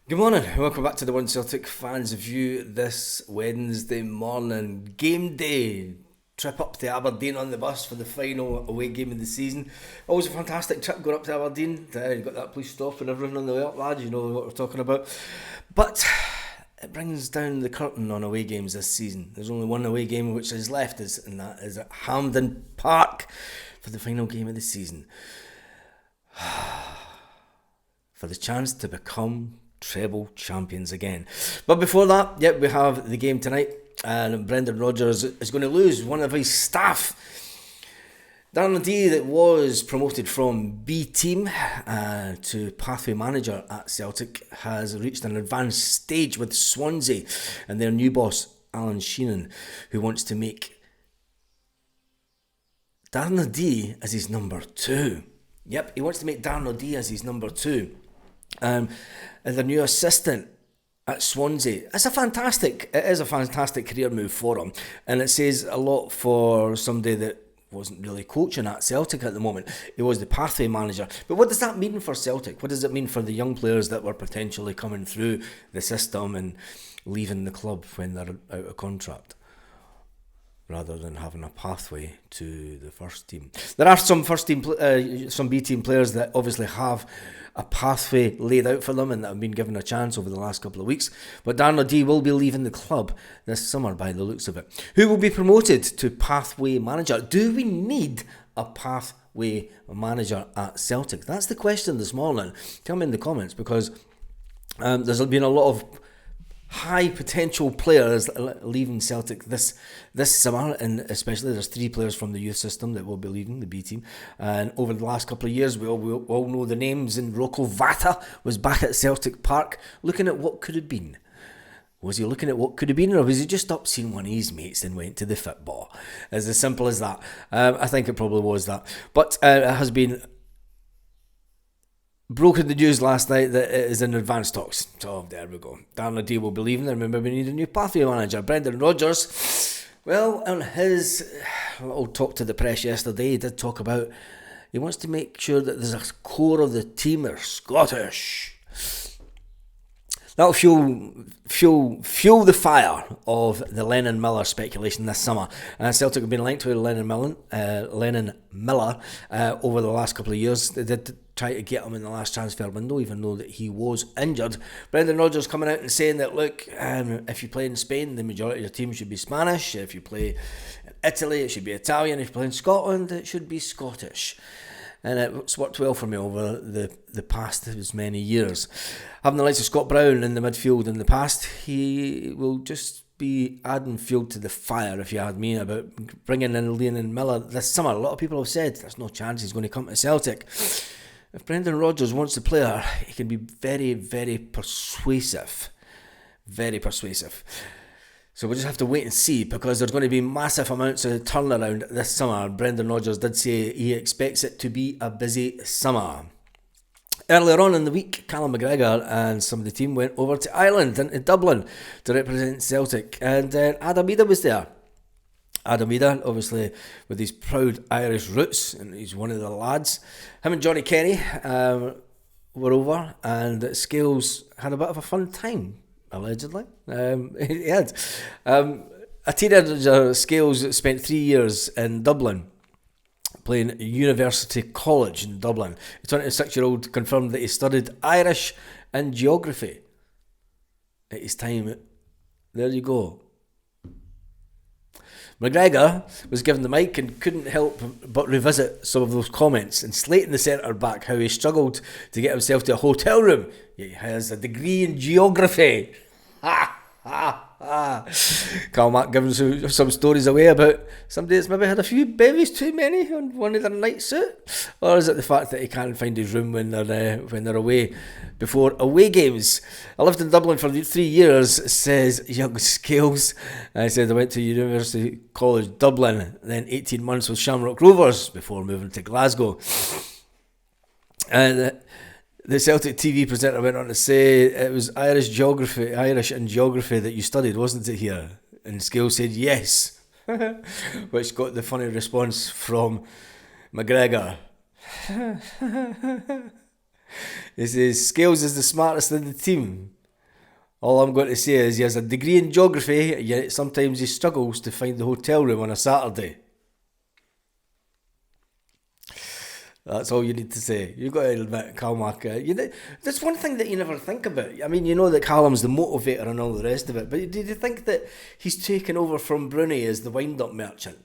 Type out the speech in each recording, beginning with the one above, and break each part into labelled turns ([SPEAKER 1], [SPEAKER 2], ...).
[SPEAKER 1] Good morning, welcome back to the One Celtic Fans View this Wednesday morning. Game day, trip up to Aberdeen on the bus for the final away game of the season. Always a fantastic trip going up to Aberdeen. You got that police stop and everything on the way up, lads, you know what we're talking about. But it brings down the curtain on away games this season. There's only one away game which is left, and that is at Hampden Park for the final game of the season. For the chance to become treble champions again. But before that, we have the game tonight, and Brendan Rodgers is going to lose one of his staff. Darren D, that was promoted from B team to pathway manager at Celtic, has reached an advanced stage with Swansea and their new boss Alan Sheenan, who wants to make Darren D as his number 2. Yep, he wants to make Darren D as his number 2. And the new assistant at Swansea. It is a fantastic career move for him, and it says a lot for somebody that wasn't really coaching at Celtic at the moment. He was the pathway manager. But what does that mean for Celtic? What does it mean for the young players that were potentially coming through the system and leaving the club when they're out of contract, rather than having a pathway to the first team? There are some some B team players that obviously have a pathway laid out for them and that have been given a chance over the last couple of weeks. But Darren D will be leaving the club this summer by the looks of it. Who will be promoted to pathway manager? Do we need a pathway manager at Celtic? That's the question this morning. Tell me in the comments, because there's been a lot of high potential players leaving Celtic this summer, and especially there's 3 players from the youth system that will be leaving the B team. And over the last couple of years, we all know the names, and Rocco Vata was back at Celtic Park looking at what could have been. Was he looking at what could have been, or was he just up seeing one of his mates and went to the football? It's as simple as that. I think it probably was that. But it has been broken the news last night that it is in advanced talks. So there we go. Darren D will be leaving. And remember, we need a new pathway manager. Brendan Rodgers, well, on his little talk to the press yesterday, he did talk about he wants to make sure that there's a core of the team are Scottish. That'll fuel the fire of the Lennon Miller speculation this summer. Celtic have been linked with Lennon Miller over the last couple of years. They did try to get him in the last transfer window, even though that he was injured. Brendan Rodgers coming out and saying that, look, if you play in Spain, the majority of your team should be Spanish. If you play in Italy, it should be Italian. If you play in Scotland, it should be Scottish. And it's worked well for me over the past as many years. Having the likes of Scott Brown in the midfield in the past, he will just be adding fuel to the fire, if you had me, about bringing in Lennon Miller this summer. A lot of people have said there's no chance he's going to come to Celtic. If Brendan Rodgers wants the player, he can be very, very persuasive. Very persuasive. So we'll just have to wait and see, because there's going to be massive amounts of turnaround this summer. Brendan Rodgers did say he expects it to be a busy summer. Earlier on in the week, Callum McGregor and some of the team went over to Ireland and to Dublin to represent Celtic, and Adam Ida was there. Adam Ida, obviously with his proud Irish roots, and he's one of the lads. Him and Johnny Kenny were over, and Scales had a bit of a fun time. Allegedly, he had. A teenager, Scales, spent 3 years in Dublin playing at University College in Dublin. The 26-year-old confirmed that he studied Irish and geography at his time. There you go. McGregor was given the mic and couldn't help but revisit some of those comments and slating the centre-back how he struggled to get himself to a hotel room. He has a degree in geography. Ha! Ha! Ha! Carl Mack giving some stories away about somebody that's maybe had a few bevies too many on one of their nights out. Or is it the fact that he can't find his room when they're away before away games? I lived in Dublin for 3 years, says young Scales. I said I went to University College Dublin, then 18 months with Shamrock Rovers before moving to Glasgow. And the Celtic TV presenter went on to say it was Irish and geography that you studied, wasn't it, here? And Scales said yes, which got the funny response from McGregor. He says Scales is the smartest in the team. All I'm going to say is he has a degree in geography, yet sometimes he struggles to find the hotel room on a Saturday. That's all you need to say. You've got to admit, Calmac. That's one thing that you never think about. I mean, you know that Callum's the motivator and all the rest of it, but did you think that he's taken over from Bruni as the wind-up merchant?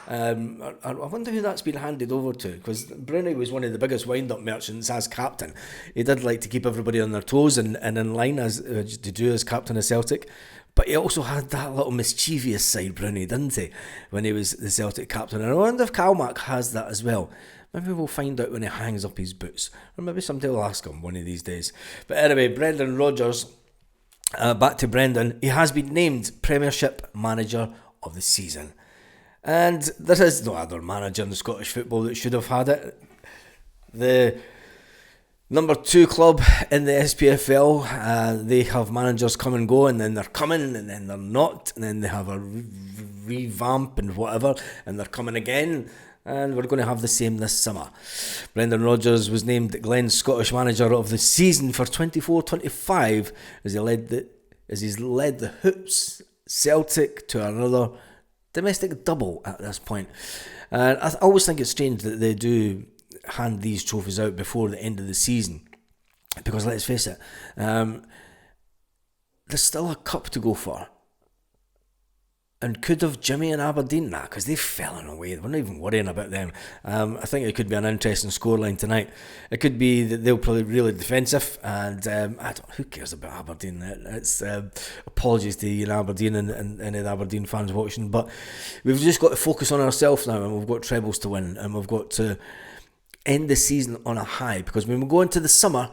[SPEAKER 1] I wonder who that's been handed over to, because Bruni was one of the biggest wind-up merchants as captain. He did like to keep everybody on their toes and in line as to do as captain of Celtic. But he also had that little mischievous side, Bruni, didn't he, when he was the Celtic captain? And I wonder if Calmac has that as well. Maybe we'll find out when he hangs up his boots. Or maybe somebody will ask him one of these days. But anyway, Brendan Rodgers, back to Brendan. He has been named Premiership Manager of the Season. And there is no other manager in the Scottish football that should have had it. The number 2 club in the SPFL, they have managers come and go, and then they're coming, and then they're not, and then they have a revamp and whatever, and they're coming again. And we're going to have the same this summer. Brendan Rodgers was named Glenn's Scottish Manager of the Season for 24-25 as he's led the Hoops Celtic to another domestic double at this point. And I always think it's strange that they do hand these trophies out before the end of the season, because let's face it, there's still a cup to go for. And could have Jimmy and Aberdeen that, because they've fallen away. We're not even worrying about them. I think it could be an interesting scoreline tonight. It could be that they'll play really defensive, and who cares about Aberdeen? It's apologies to Aberdeen and any of the Aberdeen fans watching, but we've just got to focus on ourselves now, and we've got trebles to win, and we've got to end the season on a high, because when we go into the summer,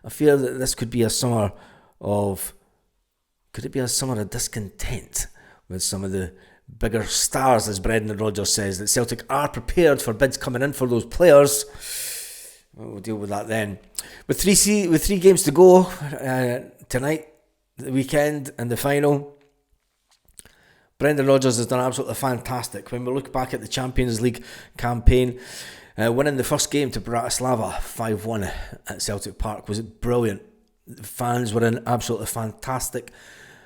[SPEAKER 1] I fear that this could be a summer of discontent with some of the bigger stars, as Brendan Rodgers says, that Celtic are prepared for bids coming in for those players. We'll deal with that then. With three games to go tonight, the weekend, and the final, Brendan Rodgers has done absolutely fantastic. When we look back at the Champions League campaign, winning the first game to Bratislava 5-1 at Celtic Park was brilliant. The fans were in absolutely fantastic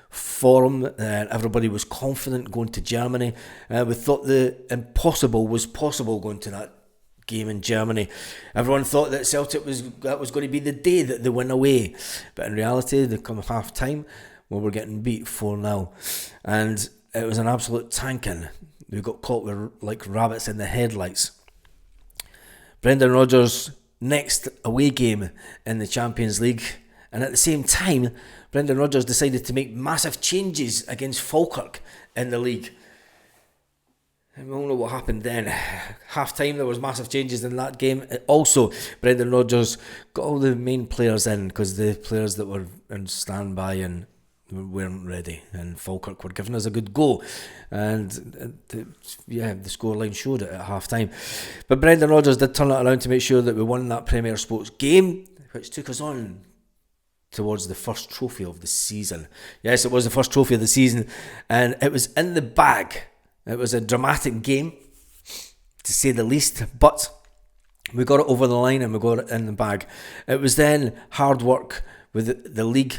[SPEAKER 1] form. Everybody was confident going to Germany. We thought the impossible was possible going to that game in Germany. Everyone thought that that was going to be the day that they went away, but in reality they come half time when we're getting beat 4-0, and it was an absolute tanking. We got caught with like rabbits in the headlights. Brendan Rodgers' next away game in the Champions League, and at the same time Brendan Rodgers decided to make massive changes against Falkirk in the league. And we all know what happened then. Half time there was massive changes in that game. Also, Brendan Rodgers got all the main players in, because the players that were in standby and weren't ready, and Falkirk were giving us a good go, and the scoreline showed it at half time. But Brendan Rodgers did turn it around to make sure that we won that Premier Sports game, which took us on towards the first trophy of the season. Yes, it was the first trophy of the season, and it was in the bag. It was a dramatic game, to say the least, but we got it over the line and we got it in the bag. It was then hard work with the league.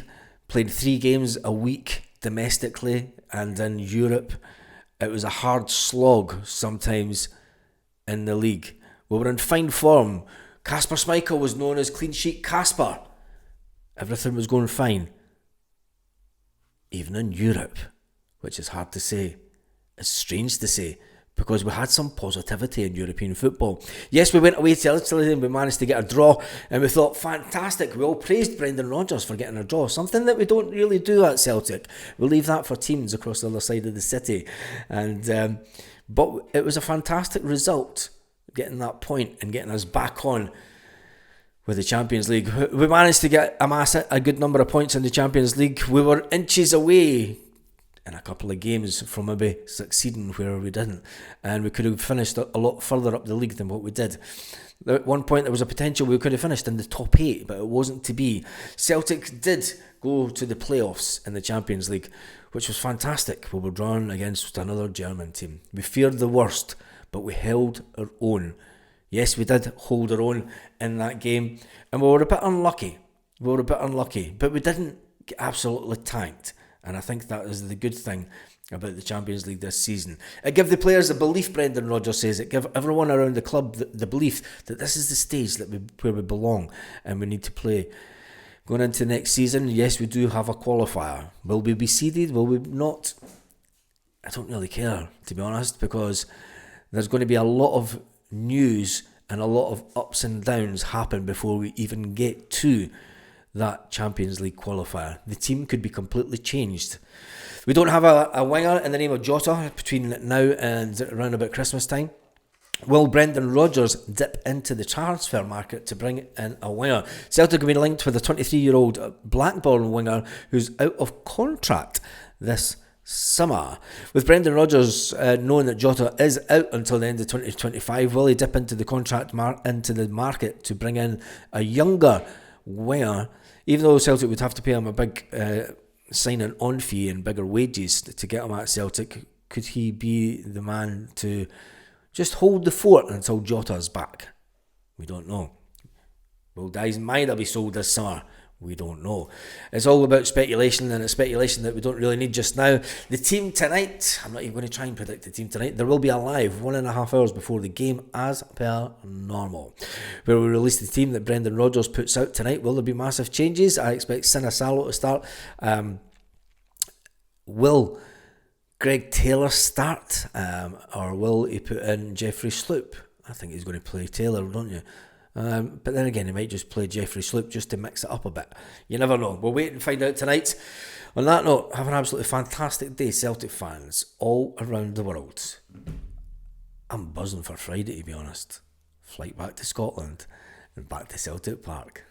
[SPEAKER 1] Played 3 games a week domestically, and in Europe it was a hard slog sometimes in the league. We were in fine form. Kasper Schmeichel was known as Clean Sheet Kasper. Everything was going fine. Even in Europe, which is hard to say. It's strange to say, because we had some positivity in European football. Yes, we went away to Italy and we managed to get a draw, and we thought, fantastic. We all praised Brendan Rodgers for getting a draw, something that we don't really do at Celtic. We leave that for teams across the other side of the city. And but it was a fantastic result, getting that point and getting us back on with the Champions League. We managed to amass a good number of points in the Champions League. We were inches away in a couple of games from maybe succeeding where we didn't, and we could have finished a lot further up the league than what we did. At one point there was a potential we could have finished in the top 8, but it wasn't to be. Celtic did go to the playoffs in the Champions League, which was fantastic. We were drawn against another German team. We feared the worst, but we held our own. Yes, we did hold our own in that game, and we were a bit unlucky. But we didn't get absolutely tanked. And I think that is the good thing about the Champions League this season. It gives the players the belief, Brendan Rodgers says, it gives everyone around the club the belief that this is the stage where we belong and we need to play. Going into next season, yes, we do have a qualifier. Will we be seeded? Will we not? I don't really care, to be honest, because there's going to be a lot of news and a lot of ups and downs happen before we even get to that Champions League qualifier. The team could be completely changed. We don't have a winger in the name of Jota between now and around about Christmas time. Will Brendan Rodgers dip into the transfer market to bring in a winger? Celtic have been linked with a 23-year-old Blackburn winger who's out of contract this summer. With Brendan Rodgers knowing that Jota is out until the end of 2025, will he dip into the contract into the market to bring in a younger winger? Even though Celtic would have to pay him a big signing on fee and bigger wages to get him at Celtic, could he be the man to just hold the fort until Jota's back? We don't know. Will Dyson Maeda be sold this summer? We don't know. It's all about speculation, and it's speculation that we don't really need just now. The team tonight, I'm not even going to try and predict the team tonight. There will be a live 1.5 hours before the game, as per normal, where we release the team that Brendan Rodgers puts out tonight. Will there be massive changes? I expect Sinisalo to start. Will Greg Taylor start, or will he put in Jeffrey Sloop? I think he's going to play Taylor, don't you? But then again, he might just play Jeffrey Sloop just to mix it up a bit. You never know. We'll wait and find out tonight. On that note, have an absolutely fantastic day, Celtic fans, all around the world. I'm buzzing for Friday, to be honest. Flight back to Scotland and back to Celtic Park.